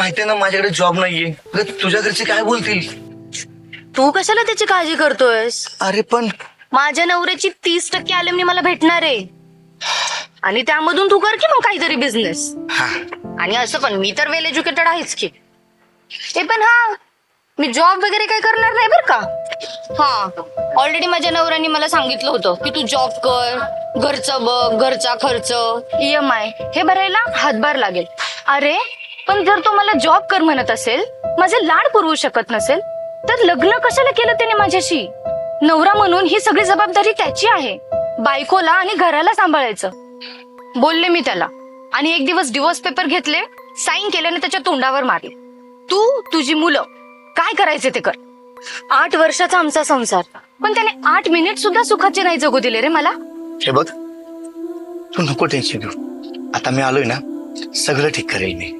माहितीये ना माझ्याकडे जॉब नाहीये. अगं, तुझ्या घरचे काय बोलतील? तू कशाला त्याची काळजी करतोयस? अरे पण माझ्या नवऱ्याची 30% अलमनी मला भेटणार आहे आणि त्यामधून तू कर की मग काहीतरी बिझनेस. हा, आणि असं पण मी तर वेल एज्युकेटेड आहेच की. ते पण हा, मी जॉब वगैरे काही करणार नाही बर का. हा, ऑलरेडी माझ्या नवऱ्याने मला सांगितलं होतं की तू जॉब कर, घरचं बघ, घरचा खर्च, EMI हे भरायला हातभार लागेल. अरे पण जर तो मला जॉब कर म्हणत असेल, माझे लाड पुरवू शकत नसेल, तर लग्न कशाला केलं त्याने माझ्याशी? नवरा म्हणून ही सगळी जबाबदारी त्याची आहे. बायकोला आणि घराला सांभाळायचं. बोलले मी त्याला आणि एक दिवस डिवोर्स पेपर घेतले, साईन केले आणि त्याच्या तोंडावर मारले. तू, तुझी मुलं काय करायचे ते कर. 8 वर्षाचा आमचा संसार, पण त्याने 8 मिनिट सुद्धा सुखाचे नाही जगू दिले रे मला. हे बघ, तू नको टेन्शन घेऊ. आता मी आलोय ना, सगळं ठीक करेल मी.